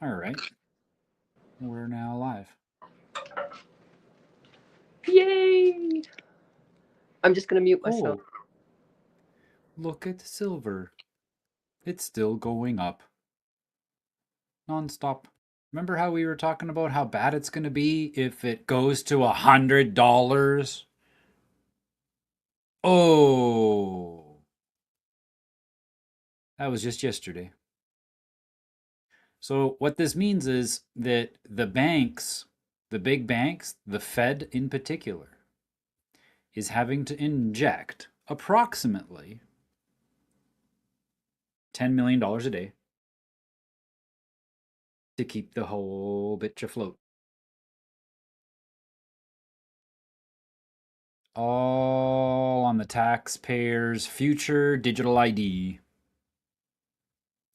All right. We're now live. Yay! I'm just going to mute myself. Oh, look at silver. It's still going up. Non-stop. Remember how we were talking about how bad it's going to be if it goes to $100? Oh. That was just yesterday. So what this means is that the banks, the big banks, the Fed in particular, is having to inject approximately $10 million a day to keep the whole bitch afloat. All on the taxpayer's future digital ID.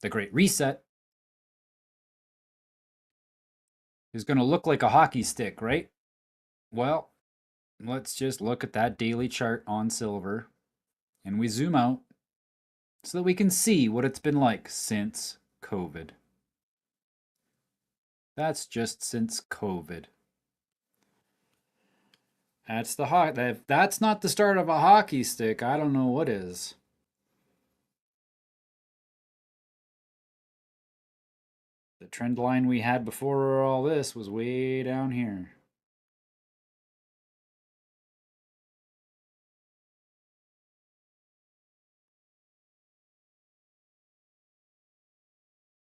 The Great Reset is going to look like a hockey stick, right? Well, let's just look at that daily chart on silver and we zoom out so that we can see what it's been like since COVID. That's just since COVID. That's if that's not the start of a hockey stick, I don't know what is. The trend line we had before all this was way down here.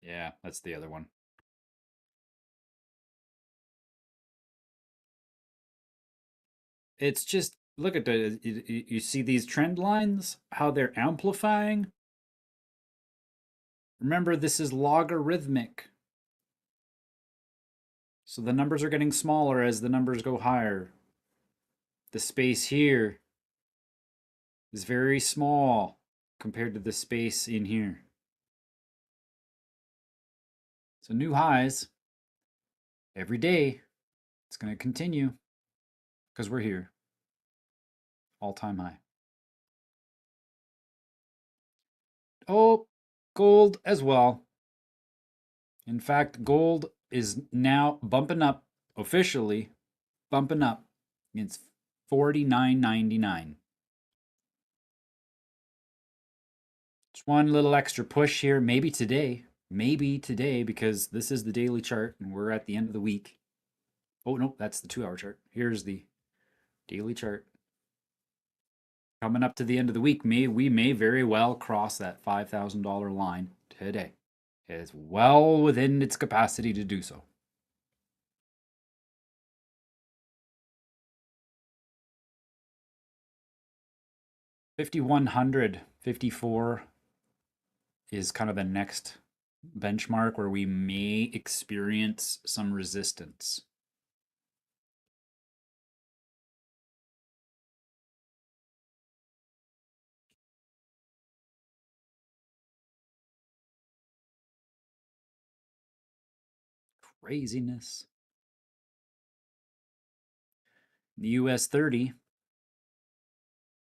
Yeah, that's the other one. It's just look at you see these trend lines, how they're amplifying. Remember, this is logarithmic. So the numbers are getting smaller as the numbers go higher. The space here is very small compared to the space in here. So new highs every day. It's going to continue because we're here. All-time high. Oh, gold as well. In fact, gold is now bumping up, officially bumping up. It's $49.99. Just one little extra push here, maybe today, because this is the daily chart and we're at the end of the week. Oh, no, that's the 2-hour chart. Here's the daily chart. Coming up to the end of the week, we may very well cross that $5,000 line today. It is well within its capacity to do so. $5,154 is kind of the next benchmark where we may experience some resistance. Craziness. The US 30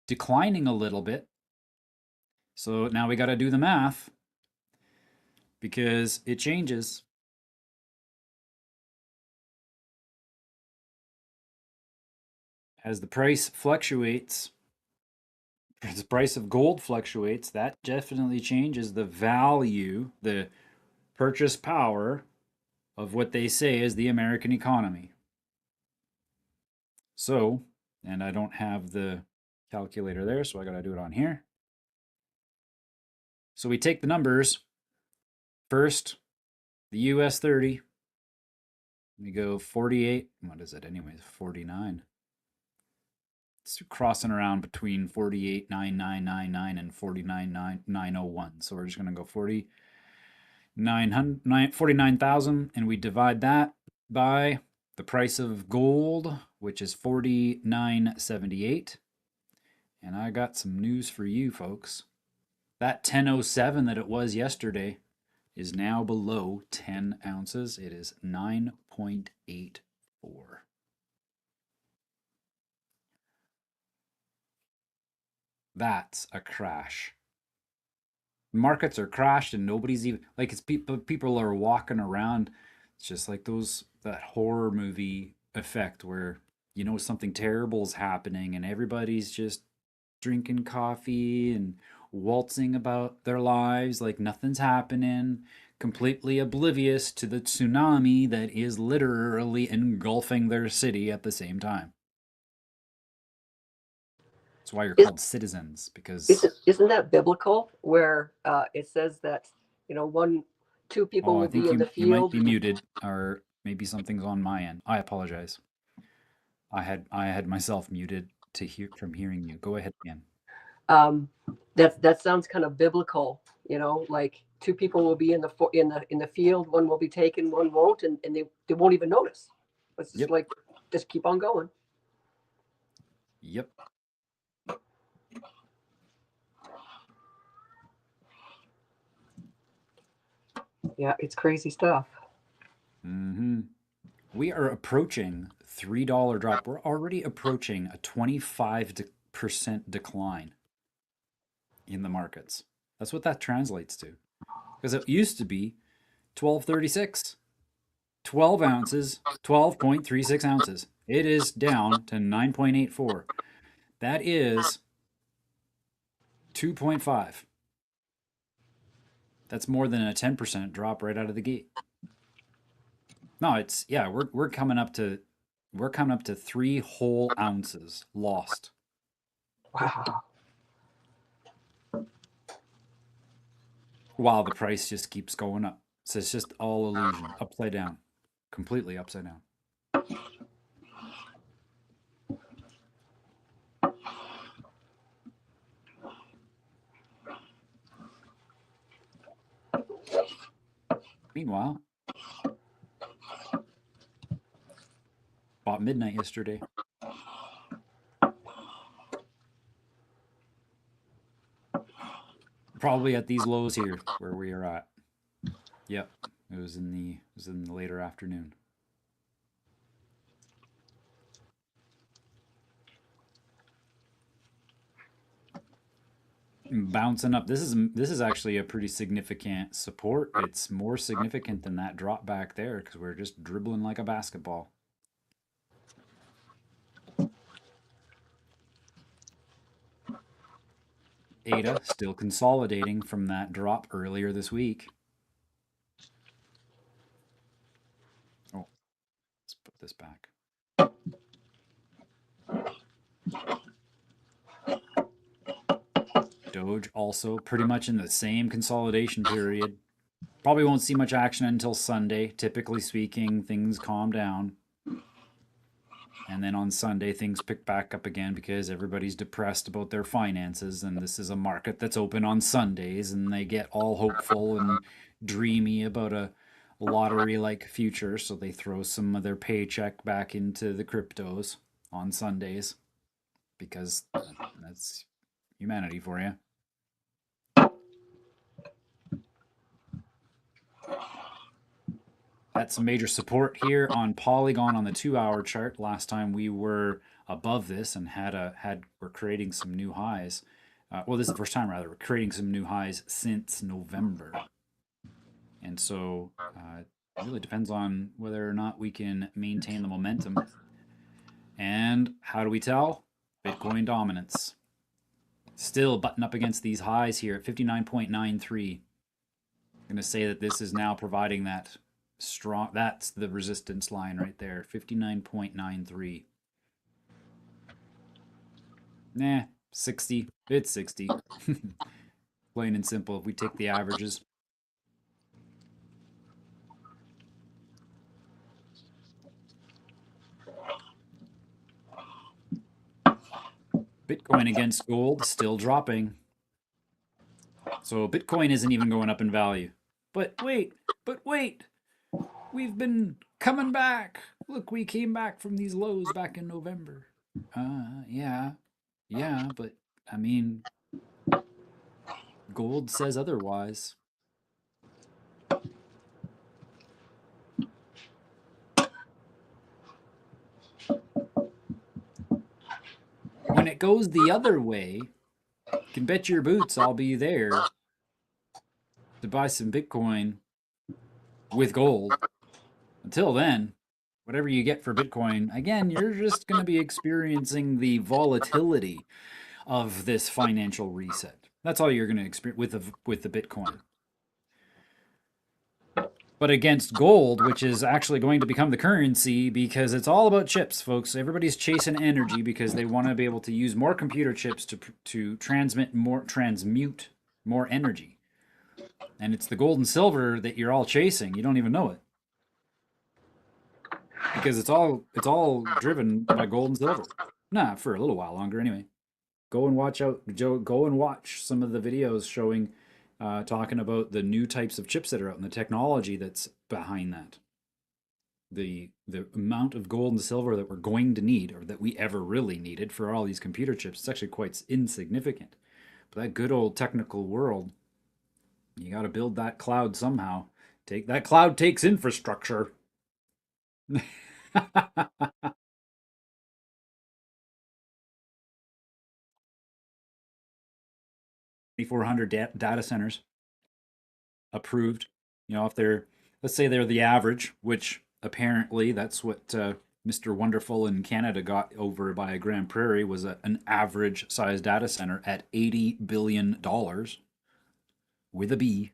declining a little bit. So now we got to do the math because it changes. As the price fluctuates, as the price of gold fluctuates, that definitely changes the value, the purchase power of what they say is the American economy. So, and I don't have the calculator there, so I got to do it on here. So we take the numbers. First, the US 30. We go 48. What is it anyways? 49. It's crossing around between 48,999 and 49,901. So we're just going to go 49,000 and we divide that by the price of gold, which is 49.78. And I got some news for you folks. That 10.07 that it was yesterday is now below 10 ounces. It is 9.84. That's a crash. Markets are crashed and nobody's even like it's people are walking around. It's just like that horror movie effect where you know something terrible is happening and everybody's just drinking coffee and waltzing about their lives like nothing's happening, completely oblivious to the tsunami that is literally engulfing their city at the same time. That's why you're Is, called citizens, because isn't that biblical where it says that, two people oh, I will be think in the you might field? be muted, or maybe something's on my end. I apologize. I had myself muted to hear from hearing you. Go ahead again. Um, that sounds kind of biblical, like two people will be in the field, one will be taken, one won't, and they won't even notice. It's just Yep. like just keep on going. Yep. Yeah, it's crazy stuff. Mm-hmm. We are approaching $3 drop. We're already approaching a 25% decline in the markets. That's what that translates to. Because it used to be 1236, 12 ounces, 12.36 ounces. It is down to 9.84. That is 2.5. That's more than a 10% drop right out of the gate. No, it's yeah, we're coming up to 3 whole ounces lost. Wow. While the price just keeps going up. So it's just all illusion, upside down, completely upside down. Meanwhile, bought midnight yesterday. Probably at these lows here where we are at. Yep, it was in the later afternoon. Bouncing up. This is actually a pretty significant support. It's more significant than that drop back there because we're just dribbling like a basketball. ADA still consolidating from that drop earlier this week. Oh, let's put this back. Doge also pretty much in the same consolidation period. Probably won't see much action until Sunday. Typically speaking, things calm down. And then on Sunday, things pick back up again because everybody's depressed about their finances. And this is a market that's open on Sundays, and they get all hopeful and dreamy about a lottery like future. So they throw some of their paycheck back into the cryptos on Sundays because that's humanity for you. Had some major support here on Polygon on the 2-hour chart. Last time we were above this and we're creating some new highs. Well, this is the first time rather we're creating some new highs since November, and so it really depends on whether or not we can maintain the momentum. And how do we tell? Bitcoin dominance. Still button up against these highs here at 59.93. I'm going to say that this is now providing that strong, that's the resistance line right there, 59.93. Nah, 60. It's 60. Plain and simple if we take the averages. Bitcoin against gold still dropping. So Bitcoin isn't even going up in value. But wait, we've been coming back. Look, we came back from these lows back in November. Yeah, but I mean, gold says otherwise. When it goes the other way, you can bet your boots I'll be there to buy some Bitcoin with gold. Until then, whatever you get for Bitcoin, again, you're just going to be experiencing the volatility of this financial reset. That's all you're going to experience with the Bitcoin. But against gold, which is actually going to become the currency because it's all about chips, folks. Everybody's chasing energy because they want to be able to use more computer chips to transmute more energy. And it's the gold and silver that you're all chasing. You don't even know it. Because it's all driven by gold and silver. Nah, for a little while longer anyway. Go and watch some of the videos showing talking about the new types of chips that are out and the technology that's behind that. The amount of gold and silver that we're going to need, or that we ever really needed for all these computer chips, it's actually quite insignificant. But that good old technical world, you got to build that cloud somehow. That cloud takes infrastructure. 2,400 data centers approved. If let's say they're the average, which apparently that's what Mr. Wonderful in Canada got over by Grand Prairie, was an average size data center at $80 billion with a B.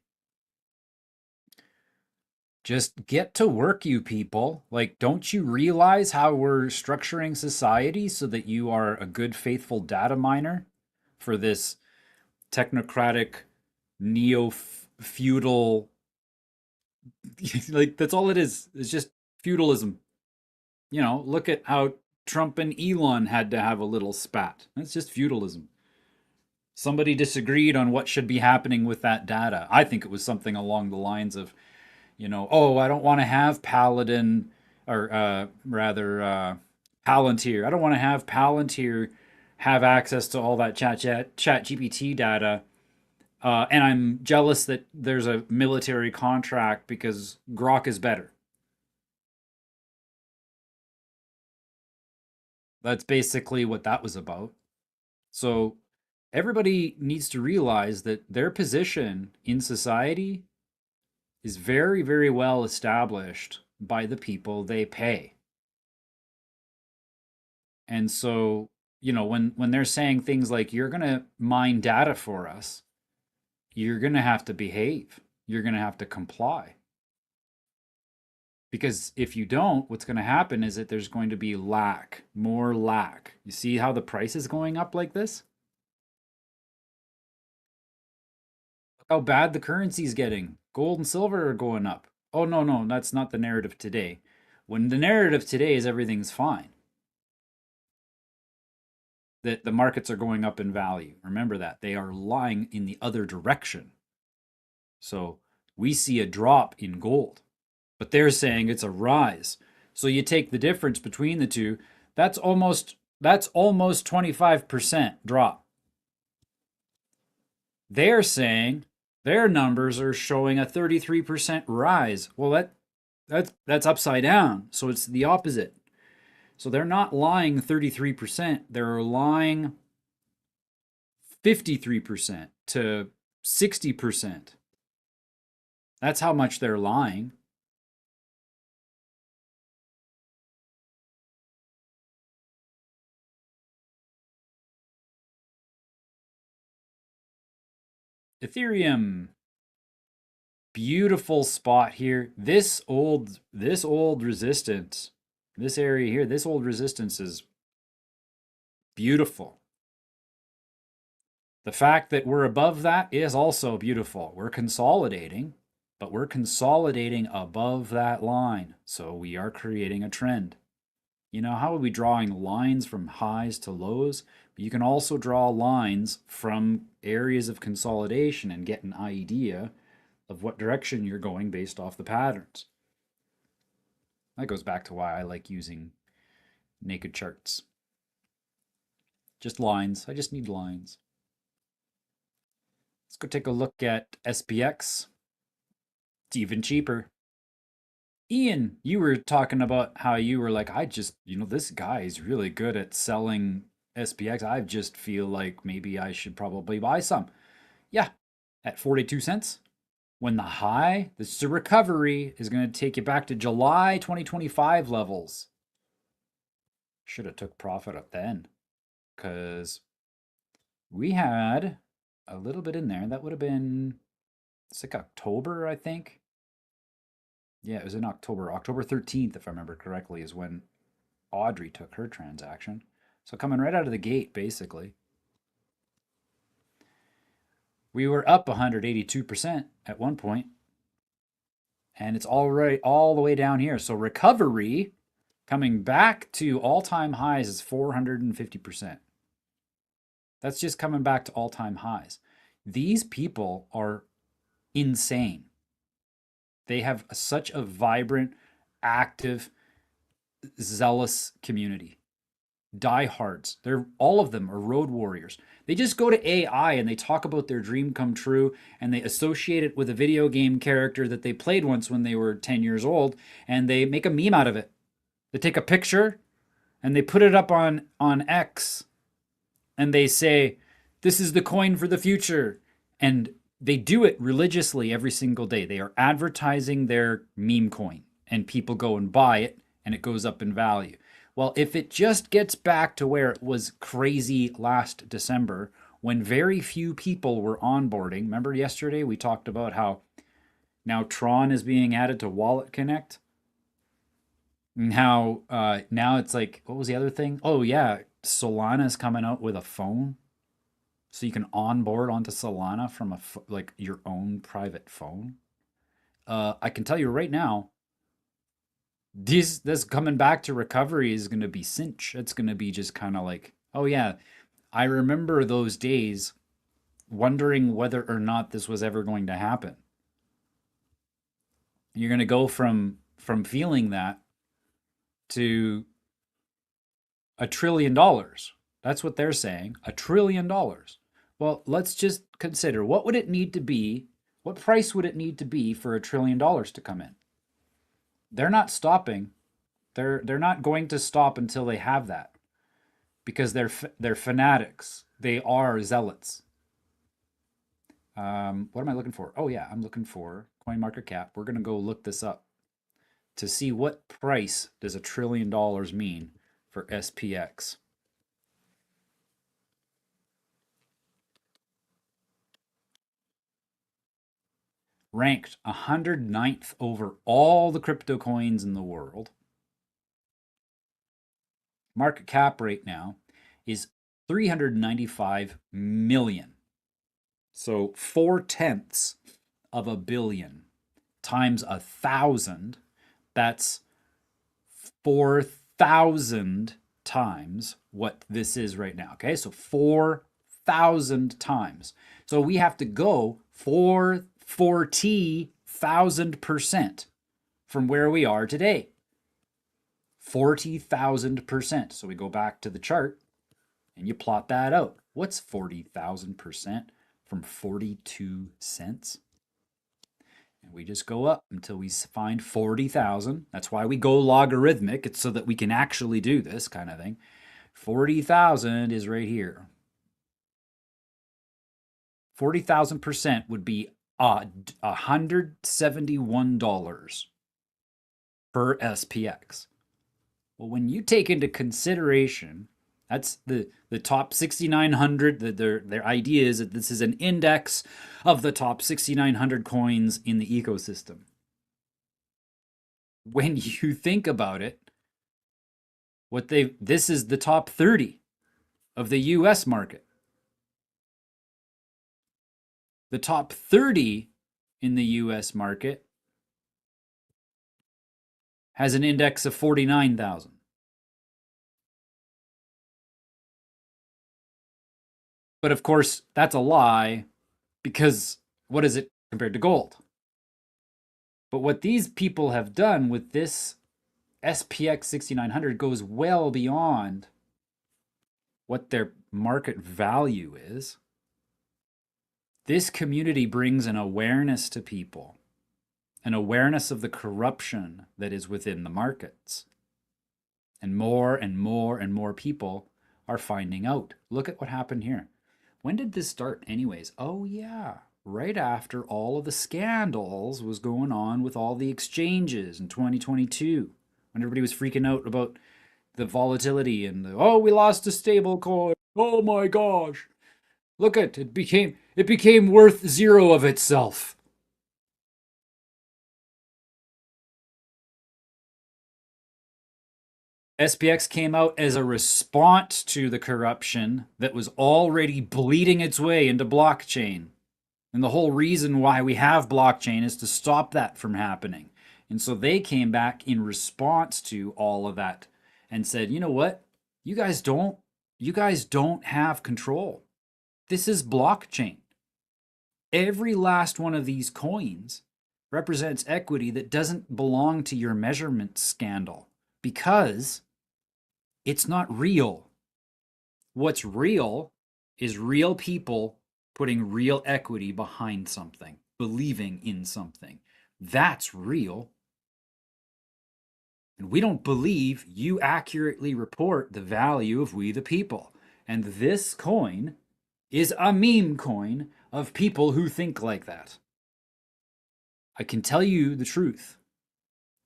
Just get to work, you people. Like, don't you realize how we're structuring society so that you are a good, faithful data miner for this technocratic, neo-feudal, like, that's all it is. It's just feudalism. Look at how Trump and Elon had to have a little spat. That's just feudalism. Somebody disagreed on what should be happening with that data. I think it was something along the lines of, oh, I don't want to have Paladin, or rather Palantir. I don't want to have Palantir have access to all that chat GPT data. And I'm jealous that there's a military contract because Grok is better. That's basically what that was about. So everybody needs to realize that their position in society is very, very well established by the people they pay. And so, when they're saying things like, you're going to mine data for us, you're going to have to behave. You're going to have to comply. Because if you don't, what's going to happen is that there's going to be more lack. You see how the price is going up like this? Look how bad the currency's getting. Gold and silver are going up. Oh, no, that's not the narrative today. When the narrative today is everything's fine, that the markets are going up in value. Remember that. They are lying in the other direction. So we see a drop in gold, but they're saying it's a rise. So you take the difference between the two, that's almost 25% drop. They're saying their numbers are showing a 33% rise. Well, that's upside down. So it's the opposite. So they're not lying 33%, they're lying 53% to 60%. That's how much they're lying. Ethereum, beautiful spot here. This old resistance, this area here, this old resistance is beautiful. The fact that we're above that is also beautiful. We're consolidating, but we're consolidating above that line. So we are creating a trend. How are we drawing lines from highs to lows? But you can also draw lines from areas of consolidation and get an idea of what direction you're going based off the patterns. That goes back to why I like using naked charts. Just lines. I just need lines. Let's go take a look at SPX. It's even cheaper. Ian, you were talking about how you were like, this guy is really good at selling SPX. I just feel like maybe I should probably buy some. Yeah, at 42 cents. When the high, this is a recovery, is going to take you back to July 2025 levels. Should have took profit up then, because we had a little bit in there. That would have been, it's like October, I think. Yeah, it was in October. October 13th, if I remember correctly, is when Audrey took her transaction. So coming right out of the gate, basically. We were up 182% at one point, and it's all the way down here. So recovery coming back to all-time highs is 450%. That's just coming back to all-time highs. These people are insane. They have such a vibrant, active, zealous community. Diehards. All of them are road warriors. They just go to AI and they talk about their dream come true and they associate it with a video game character that they played once when they were 10 years old and they make a meme out of it. They take a picture and they put it up on X and they say, "This is the coin for the future." And they do it religiously every single day. They are advertising their meme coin and people go and buy it and it goes up in value. Well, if it just gets back to where it was crazy last December when very few people were onboarding. Remember yesterday we talked about how now Tron is being added to Wallet Connect? And how now it's like, what was the other thing? Oh, yeah, Solana is coming out with a phone. So you can onboard onto Solana from like your own private phone. I can tell you right now, this coming back to recovery is going to be cinch. It's going to be just kind of like, oh yeah, I remember those days wondering whether or not this was ever going to happen. You're going to go from feeling that to $1 trillion. That's what they're saying, $1 trillion. Well, let's just consider, what would it need to be? What price would it need to be for $1 trillion to come in? They're not stopping. They're not going to stop until they have that, because they're fanatics. They are zealots. What am I looking for? Oh yeah, I'm looking for CoinMarketCap. We're gonna go look this up to see what price does $1 trillion mean for SPX. Ranked 109th over all the crypto coins in the world. Market cap right now is 395 million. So 4/10 of a billion times 1,000, that's 4,000 times what this is right now. Okay, so 4,000 times. So we have to go 40,000% from where we are today. 40,000%. So we go back to the chart and you plot that out. What's 40,000% from 42 cents? And we just go up until we find 40,000. That's why we go logarithmic. It's so that we can actually do this kind of thing. 40,000 is right here. 40,000% would be $171 per SPX. Well, when you take into consideration, that's the top 6,900, their idea is that this is an index of the top 6,900 coins in the ecosystem. When you think about it, this is the top 30 of the US market. The top 30 in the US market has an index of 49,000. But of course, that's a lie, because what is it compared to gold? But what these people have done with this SPX 6900 goes well beyond what their market value is. This community brings an awareness to people, an awareness of the corruption that is within the markets. And more and more and more people are finding out. Look at what happened here. When did this start anyways? Oh yeah, right after all of the scandals was going on with all the exchanges in 2022, when everybody was freaking out about the volatility and oh, we lost a stable coin. Oh my gosh. Look at it became worth zero of itself. SPX came out as a response to the corruption that was already bleeding its way into blockchain. And the whole reason why we have blockchain is to stop that from happening. And so they came back in response to all of that and said, "You know what? You guys don't have control. This is blockchain. Every last one of these coins represents equity that doesn't belong to your measurement scandal because it's not real. What's real is real people putting real equity behind something, believing in something. That's real. And we don't believe you accurately report the value of we the people. And this coin is a meme coin of people who think like that. I can tell you the truth.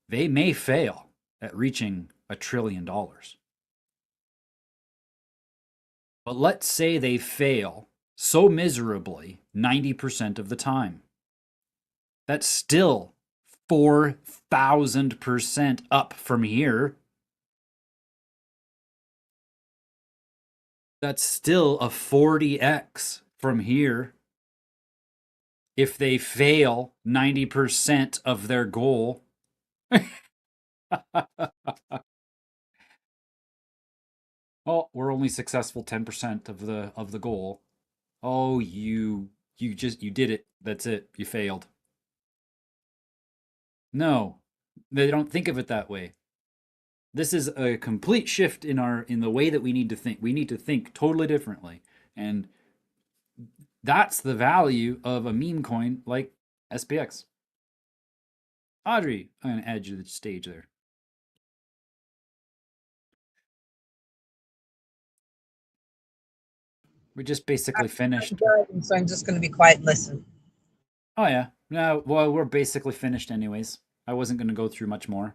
They may fail at reaching $1 trillion. But let's say they fail so miserably 90% of the time. That's still 4,000% up from here. That's still a 40x from here. If they fail 90% of their goal. Oh, we're only successful 10% of the goal. Oh, you did it. That's it. You failed. No, they don't think of it that way. This is a complete shift in the way that we need to think. We need to think totally differently. And that's the value of a meme coin like SPX. Audrey, I'm going to add you to the stage there. We just basically finished. I'm driving, so I'm just going to be quiet and listen. Oh, yeah. No, well, we're basically finished anyways. I wasn't going to go through much more.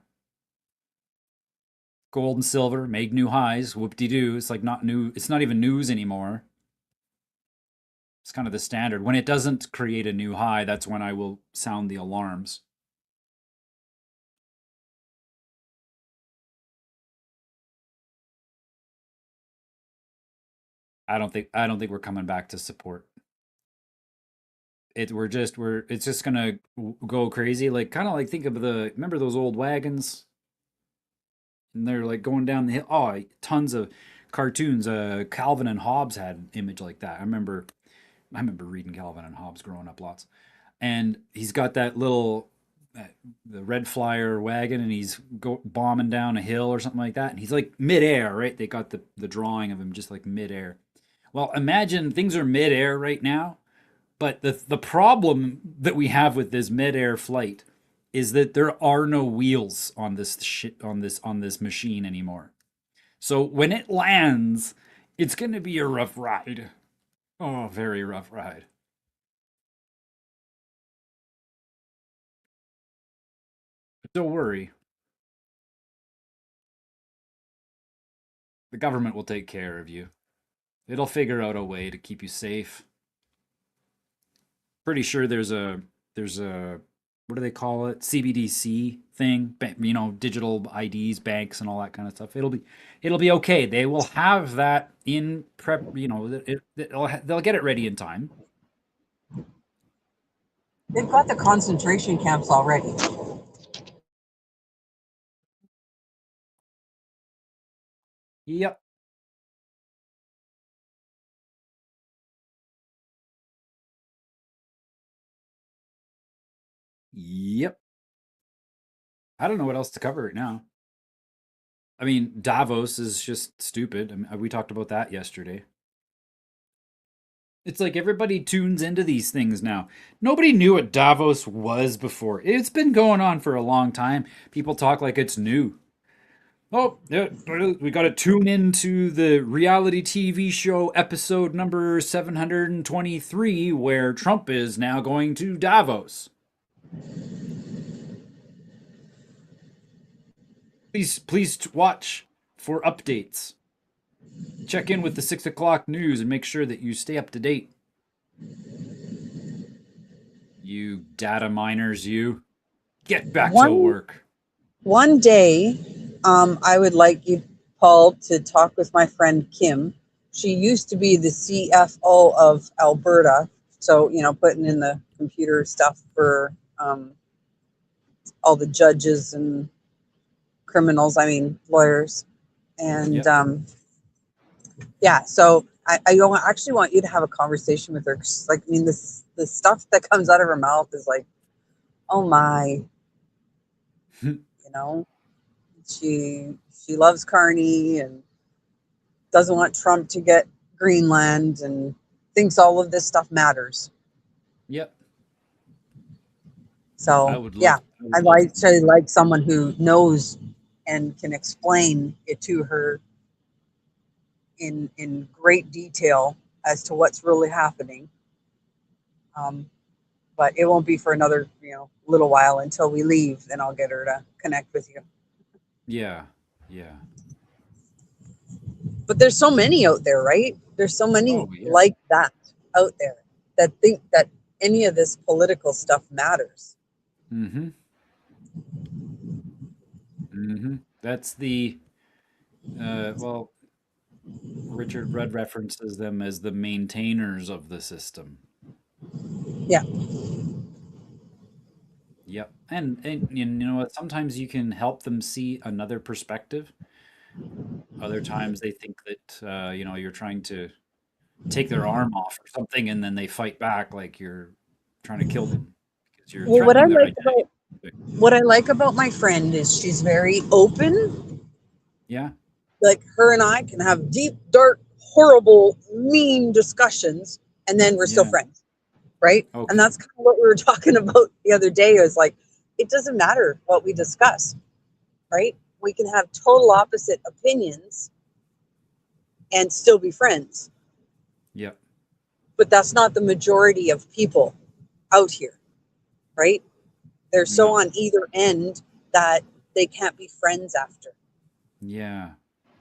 Gold and silver make new highs. Whoop-de-doo. It's like not new. It's not even news anymore. It's kind of the standard. When it doesn't create a new high, that's when I will sound the alarms. I don't think we're coming back to support. It's just gonna go crazy. Like kind of like think of remember those old wagons? And they're like going down the hill. Oh, tons of cartoons. Calvin and Hobbes had an image like that. I remember reading Calvin and Hobbes growing up lots. And he's got that little the red flyer wagon, and he's bombing down a hill or something like that, and he's like midair, right? They got the drawing of him just like midair. Well, imagine things are midair right now, but the problem that we have with this midair flight is that there are no wheels on this machine anymore. So when it lands, it's going to be a rough ride. Oh, very rough ride. But don't worry. The government will take care of you. It'll figure out a way to keep you safe. Pretty sure there's a what do they call it? CBDC thing, digital IDs, banks, and all that kind of stuff. It'll be okay. They will have that in prep. They'll get it ready in time. They've got the concentration camps already. Yep. Yep. I don't know what else to cover right now. I mean, Davos is just stupid. I mean, we talked about that yesterday. It's like everybody tunes into these things now. Nobody knew what Davos was before. It's been going on for a long time. People talk like it's new. Oh, yeah, we got to tune into the reality TV show episode number 723, where Trump is now going to Davos. Please watch for updates. Check in with the 6 o'clock news and make sure that you stay up to date. You data miners, you get back to One work. one day, I would like you, Paul, to talk with my friend Kim. She used to be the CFO of Alberta, so putting in the computer stuff for all the judges and criminals. I mean, lawyers, and Yep. yeah. So actually want you to have a conversation with her. 'Cause, like, I mean, the stuff that comes out of her mouth is like, oh my, you know. She loves Carney and doesn't want Trump to get Greenland and thinks all of this stuff matters. Yep. So yeah, I like someone who knows and can explain it to her in great detail as to what's really happening. But it won't be for another little while until we leave. Then I'll get her to connect with you. Yeah. Yeah. But there's so many out there, right? There's so many Oh, yeah. like that out there that think that any of this political stuff matters. Mm-hmm. Mm-hmm. That's the well, Richard Rudd references them as the maintainers of the system. Yeah. Yep. And you know what? Sometimes you can help them see another perspective. Other times they think that you're trying to take their arm off or something, and then they fight back like you're trying to kill them because you're Well, what I threatening their like identity. about what I like about my friend is she's very open. Yeah. Like, her and I can have deep, dark, horrible, mean discussions, and then we're still Yeah. friends, right? And Okay. that's kind of what we were talking about the other day. Is like, it doesn't matter what we discuss, right? We can have total opposite opinions and still be friends. Yep. But that's not the majority of people out here, right? They're so No. on either end that they can't be friends after. Yeah.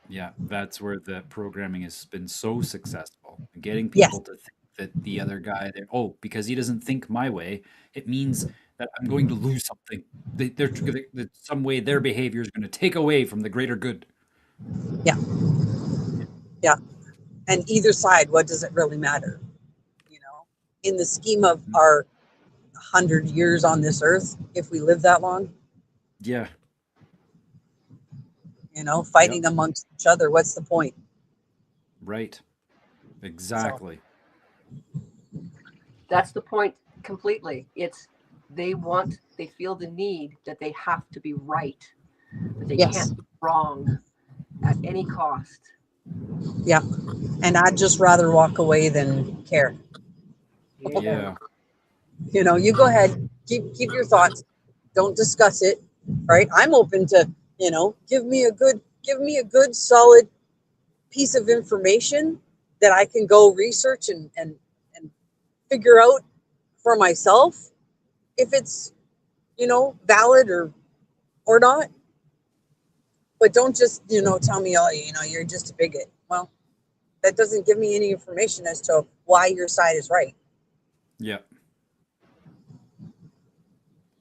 Yeah. That's where the programming has been so successful. Getting Yes. people to think that the other guy there, oh, because he doesn't think my way, it means that I'm going to lose something. That some way their behavior is going to take away from the greater good. Yeah. Yeah. And either side, what does it really matter? In the scheme of Mhm. our 100 years on this earth, if we live that long, Yeah. Yep. fighting amongst each other, what's the point? Right. So, Exactly. That's the point completely. It's they feel the need that they have to be right, that they yes. can't be wrong at any cost. Yeah. And I'd just rather walk away than care. Yeah. You go ahead, keep your thoughts, don't discuss it, right? I'm open to, give me a good solid piece of information that I can go research and figure out for myself if it's, valid or not. But don't just, tell me, oh, you're just a bigot. Well, that doesn't give me any information as to why your side is right, Yep.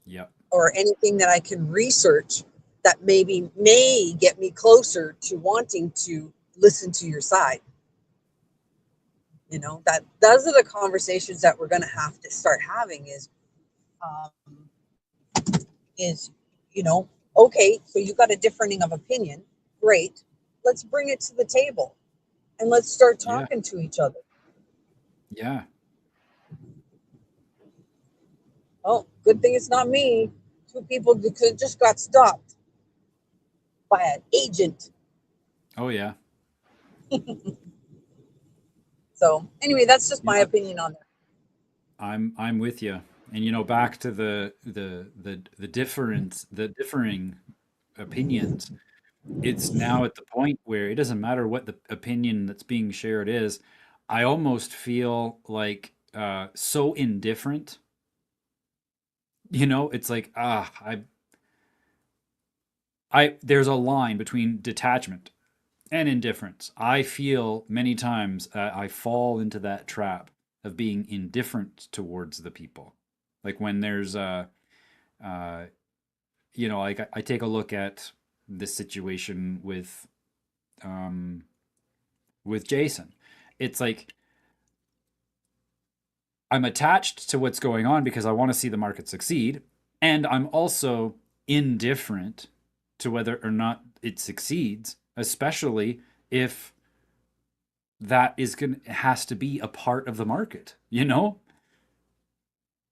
Yep. or anything that I can research that maybe may get me closer to wanting to listen to your side. That those are the conversations that we're going to have to start having um, is, okay, so you got a differing of opinion. Great. Let's bring it to the table and let's start Yeah. talking to each other. Yeah. Oh, good thing it's not me. Two people just got stopped by an agent. Oh yeah. So anyway, that's just my Yeah. opinion on that. I'm with you. And back to the difference, the differing opinions. it's now at the point where it doesn't matter what the opinion that's being shared is. I almost feel like so indifferent. It's like I there's a line between detachment and indifference. I feel many times I fall into that trap of being indifferent towards the people. Like when there's uh, like I take a look at this situation um, with Jason. It's like I'm attached to what's going on because I want to see the market succeed, and I'm also indifferent to whether or not it succeeds, especially if that is going has to be a part of the market,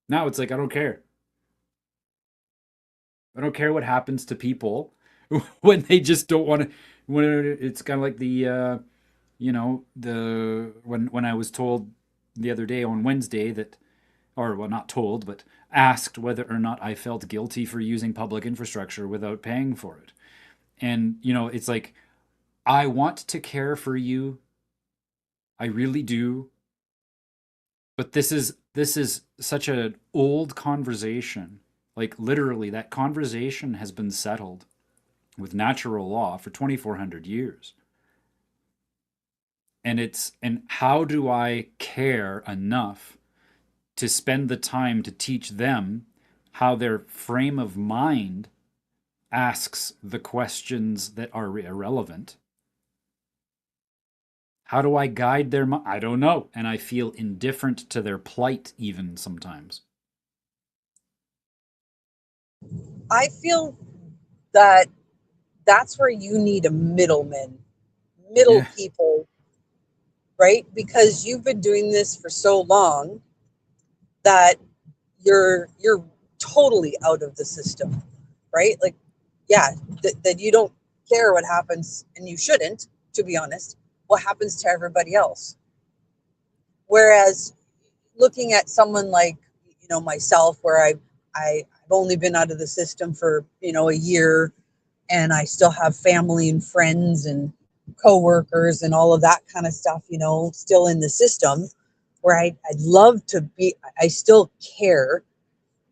Now it's like I don't care. I don't care what happens to people when they just don't want to when it's kind of like the when I was told the other day on Wednesday that, or well, not told, but asked whether or not I felt guilty for using public infrastructure without paying for it. And, it's like, I want to care for you. I really do. But this is such an old conversation. Like literally that conversation has been settled with natural law for 2400 years. And how do I care enough to spend the time to teach them how their frame of mind asks the questions that are irrelevant? How do I guide their mind? I don't know. And I feel indifferent to their plight, even sometimes. I feel that that's where you need a middleman, middle Yeah. people, right? Because you've been doing this for so long that you're totally out of the system, right? Like, yeah, that you don't care what happens, and you shouldn't, to be honest, what happens to everybody else. Whereas looking at someone like, myself, where I've only been out of the system for, a year, and I still have family and friends and coworkers and all of that kind of stuff, still in the system, where I'd love to be, I still care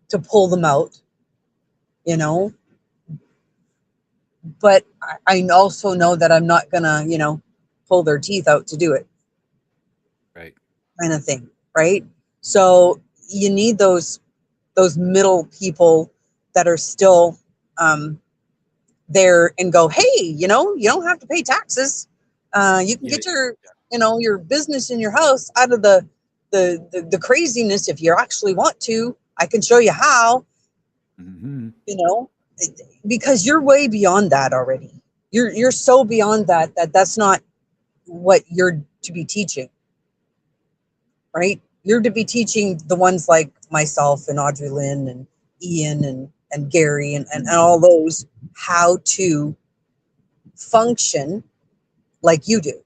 to pull them out, you know, but I also know that I'm not gonna, pull their teeth out to do it, Right. kind of thing, right? So you need those middle people that are still um, there and go, hey, you don't have to pay taxes. You can Yeah. get your business in your house out of the craziness if you actually want to. I can show you how, Mm-hmm. you know, because you're way beyond that already. You're so beyond that's not what you're to be teaching, right? You're to be teaching the ones like myself and Audrey Lynn and Ian and Gary and all those how to function like you do.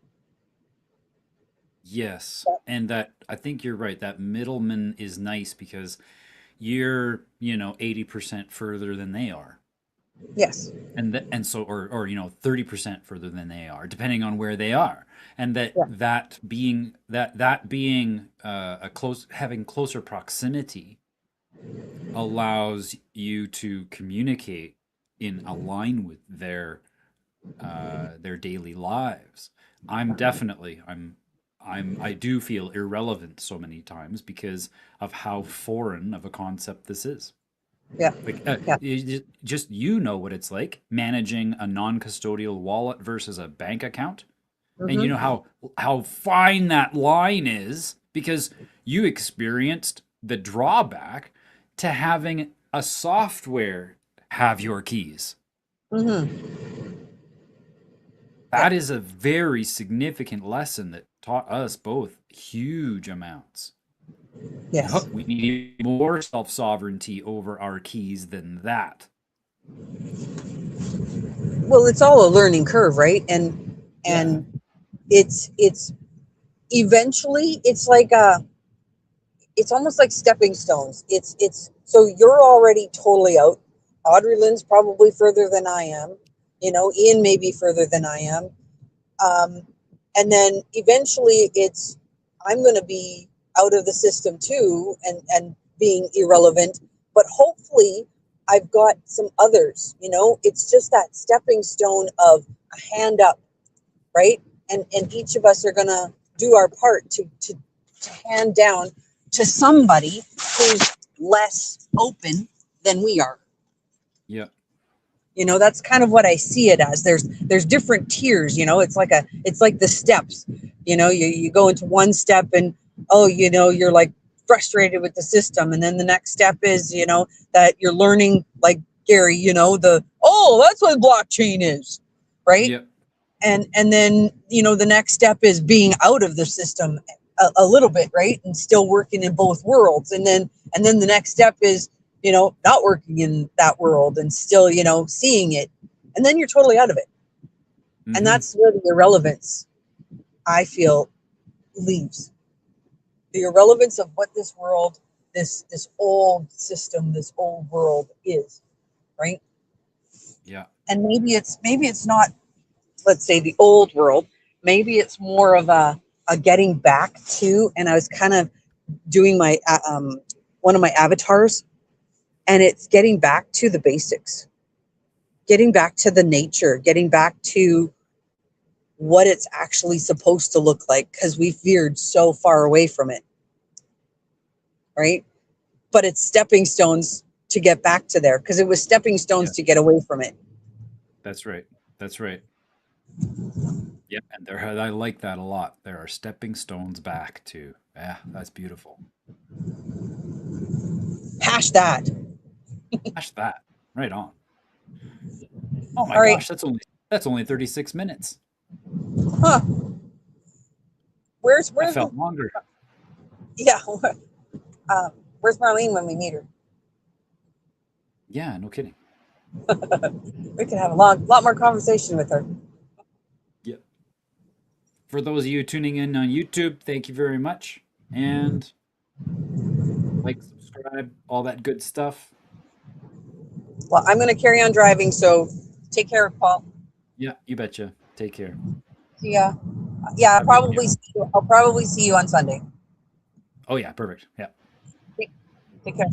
Yes. And that I think you're right. That middleman is nice because you're, 80% further than they are. Yes. And so or 30% further than they are, depending on where they are. And Yeah. that being a close having closer proximity allows you to communicate in align with their daily lives. I'm definitely I do feel irrelevant so many times because of how foreign of a concept this is. Yeah. Like Yeah. just what it's like managing a non-custodial wallet versus a bank account, and you know Mm-hmm. how fine that line is because you experienced the drawback to having a software have your keys. Mm-hmm. Yeah. That is a very significant lesson that taught us both huge amounts. Yes. We need more self sovereignty over our keys than that. Well, it's all a learning curve, right? And Yeah. and it's eventually it's almost like stepping stones. It's so you're already totally out. Audrey Lynn's probably further than I am. You know, Ian may be further than I am. And then eventually I'm going to be out of the system too, and being irrelevant, but hopefully I've got some others, you know, it's just that stepping stone of a hand up, right? And each of us are going to do our part to hand down to somebody who's less open than we are. Yeah. You know, that's kind of what I see it as. There's different tiers, you know, it's like the steps, you know, you go into one step and, oh, you know, you're like frustrated with the system. And then the next step is, you know, that you're learning, like Gary, you know, that's what blockchain is, right? Yeah. And then, you know, the next step is being out of the system a little bit, right? And still working in both worlds. And then the next step is, you know, not working in that world and still, you know, seeing it. And then you're totally out of it. Mhm. And that's where the irrelevance, I feel, leaves. The irrelevance of what this world, this old system, this old world is, right? Yeah. And maybe it's not, let's say, the old world. Maybe it's more of a getting back to, and I was kind of doing my one of my avatars, and it's getting back to the basics, getting back to the nature, getting back to what it's actually supposed to look like, because we've veered so far away from it, right? But it's stepping stones to get back to there, because it was stepping stones to get away from it. That's right. That's right. Yeah, and I like that a lot. There are stepping stones back to. Yeah, that's beautiful. Hash that. Gosh, that right on. Oh my All right. gosh, that's only 36 minutes. Huh. Where's That felt longer. yeah? Where's Marlene when we meet her? Yeah, no kidding. We could have a lot more conversation with her. Yep. For those of you tuning in on YouTube, thank you very much. And like, subscribe, all that good stuff. Well, I'm going to carry on driving, so take care, Paul. Yeah, you betcha. Take care. See ya. Yeah, Have a good day. I'll probably see you on Sunday. Oh yeah, perfect. Yeah. Take care.